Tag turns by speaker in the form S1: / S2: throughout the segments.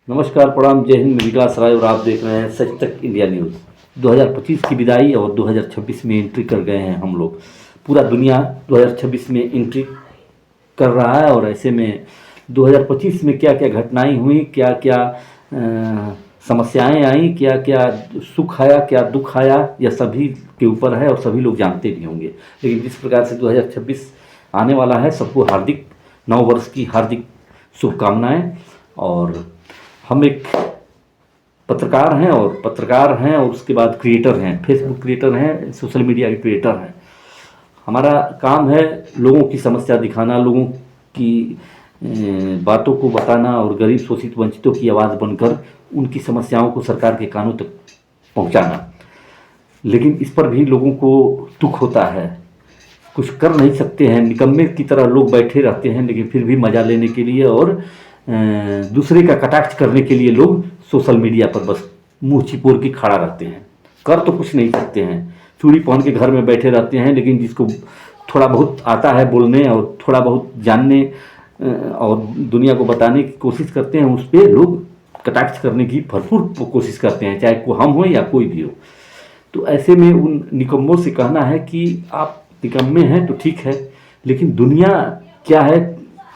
S1: नमस्कार, प्रणाम, जय हिंद। मैं विकास राय और आप देख रहे हैं सच तक इंडिया न्यूज़। 2025 की विदाई और 2026 में एंट्री कर गए हैं हम लोग। पूरा दुनिया 2026 में एंट्री कर रहा है और ऐसे में 2025 में क्या क्या घटनाएं हुई, क्या क्या समस्याएं आई, क्या क्या सुख आया, क्या दुख आया, यह सभी के ऊपर है और सभी लोग जानते भी होंगे। लेकिन जिस प्रकार से 2026 आने वाला है, सबको हार्दिक नव वर्ष की हार्दिक शुभकामनाएं। और हम एक पत्रकार हैं और उसके बाद क्रिएटर हैं, फेसबुक क्रिएटर हैं, सोशल मीडिया के क्रिएटर हैं। हमारा काम है लोगों की समस्या दिखाना, लोगों की बातों को बताना और गरीब शोषित वंचितों की आवाज़ बनकर उनकी समस्याओं को सरकार के कानों तक पहुंचाना। लेकिन इस पर भी लोगों को दुख होता है, कुछ कर नहीं सकते हैं, निकम्मे की तरह लोग बैठे रहते हैं। लेकिन फिर भी मज़ा लेने के लिए और दूसरे का कटाक्ष करने के लिए लोग सोशल मीडिया पर बस मुंह चिपोर के खड़ा रहते हैं। कर तो कुछ नहीं सकते हैं, चूड़ी पहन के घर में बैठे रहते हैं। लेकिन जिसको थोड़ा बहुत आता है बोलने और थोड़ा बहुत जानने और दुनिया को बताने की कोशिश करते हैं, उस पर लोग कटाक्ष करने की भरपूर कोशिश करते हैं, चाहे को हम हो या कोई भी हो। तो ऐसे में उन निकम्मों से कहना है कि आप निकम्मे हैं तो ठीक है, लेकिन दुनिया क्या है।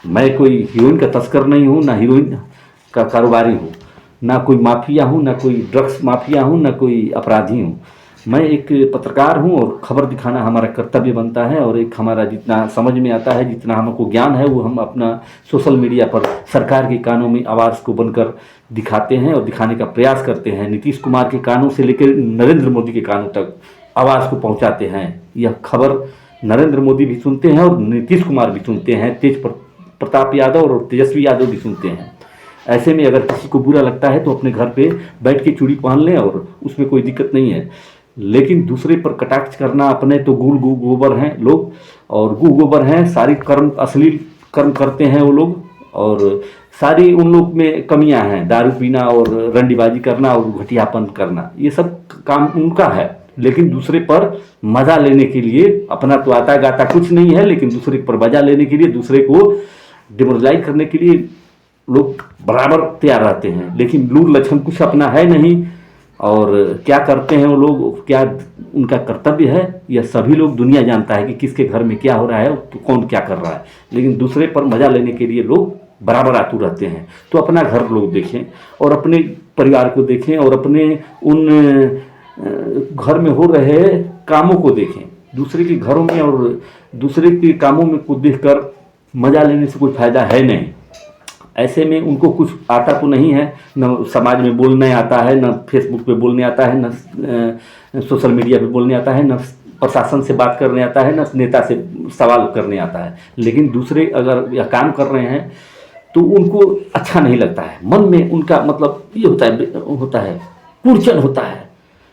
S1: मैं कोई हीरोइन का तस्कर नहीं हूँ, ना हीरोइन का कारोबारी हूँ, ना कोई माफिया हूँ, ना कोई ड्रग्स माफिया हूँ, ना कोई अपराधी हूँ। मैं एक पत्रकार हूँ और खबर दिखाना हमारा कर्तव्य बनता है। और एक हमारा जितना समझ में आता है, जितना हमको ज्ञान है, वो हम अपना सोशल मीडिया पर सरकार के कानों में आवाज़ को बनकर दिखाते हैं और दिखाने का प्रयास करते हैं। नीतीश कुमार के कानों से लेकर नरेंद्र मोदी के कानों तक आवाज़ को पहुँचाते हैं। यह खबर नरेंद्र मोदी भी सुनते हैं और नीतीश कुमार भी सुनते हैं, तेज प्रताप यादव और तेजस्वी यादव भी सुनते हैं। ऐसे में अगर किसी को बुरा लगता है तो अपने घर पे बैठ के चूड़ी पहन लें और उसमें कोई दिक्कत नहीं है। लेकिन दूसरे पर कटाक्ष करना, अपने तो गू गोबर हैं लोग और गू गोबर हैं, सारी कर्म अश्लील कर्म करते हैं वो लोग और सारी उन लोग में कमियां हैं, दारू पीना और रंडीबाजी करना और घटियापन करना, ये सब काम उनका है। लेकिन दूसरे पर मज़ा लेने के लिए, अपना तो आता गाता कुछ नहीं है, लेकिन दूसरे पर मज़ा लेने के लिए, दूसरे को डिमोरलाइज करने के लिए लोग बराबर तैयार रहते हैं। लेकिन लूर लक्षण कुछ अपना है नहीं और क्या करते हैं वो लोग, क्या उनका कर्तव्य है, यह सभी लोग दुनिया जानता है कि किसके घर में क्या हो रहा है, तो कौन क्या कर रहा है। लेकिन दूसरे पर मज़ा लेने के लिए लोग बराबर आतुर रहते हैं। तो अपना घर लोग देखें और अपने परिवार को देखें और अपने उन घर में हो रहे कामों को देखें। दूसरे के घरों में और दूसरे के कामों में को देखकर मज़ा लेने से कोई फ़ायदा है नहीं। ऐसे में उनको कुछ आता तो नहीं है, न समाज में बोलने आता है, न फेसबुक पे बोलने आता है, न सोशल मीडिया पे बोलने आता है, न प्रशासन से बात करने आता है, न नेता से सवाल करने आता है। लेकिन दूसरे अगर यह काम कर रहे हैं तो उनको अच्छा नहीं लगता है। मन में उनका मतलब ये होता है कुर्चन होता है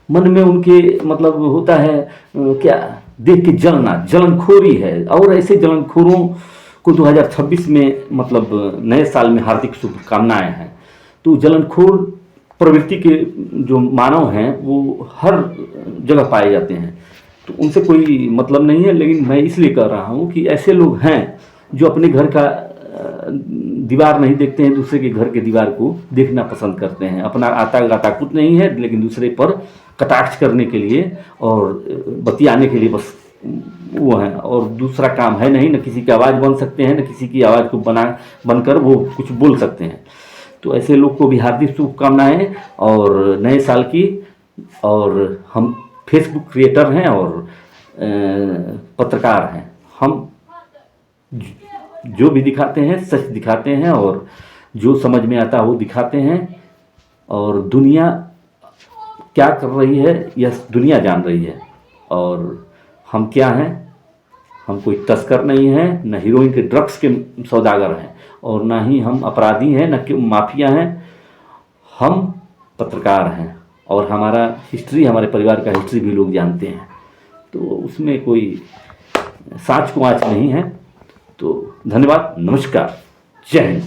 S1: मन में उनके, मतलब होता है क्या, देख के जलना, जलनखोरी है। और ऐसे जलनखोरों को 2026 में मतलब नए साल में हार्दिक शुभकामनाएं हैं। तो जलनखोर प्रवृत्ति के जो मानव हैं वो हर जगह पाए जाते हैं, तो उनसे कोई मतलब नहीं है। लेकिन मैं इसलिए कह रहा हूँ कि ऐसे लोग हैं जो अपने घर का दीवार नहीं देखते हैं, दूसरे के घर के दीवार को देखना पसंद करते हैं। अपना आता गाता कुछ नहीं है, लेकिन दूसरे पर कटाक्ष करने के लिए और बतियाने के लिए बस वो हैं। और दूसरा काम है नहीं, न किसी की आवाज़ बन सकते हैं, न किसी की आवाज़ को बनकर वो कुछ बोल सकते हैं। तो ऐसे लोग को भी हार्दिक शुभकामनाएं और नए साल की। और हम फेसबुक क्रिएटर हैं और पत्रकार हैं। हम जो भी दिखाते हैं सच दिखाते हैं और जो समझ में आता है वो दिखाते हैं। और दुनिया क्या कर रही है यह दुनिया जान रही है। और हम क्या हैं, हम कोई तस्कर नहीं हैं, न हीरोइन के ड्रग्स के सौदागर हैं और ना ही हम अपराधी हैं, न कि माफिया हैं। हम पत्रकार हैं और हमारा हिस्ट्री, हमारे परिवार का हिस्ट्री भी लोग जानते हैं। तो उसमें कोई साँच को आँच नहीं है। तो धन्यवाद, नमस्कार, जय हिंद।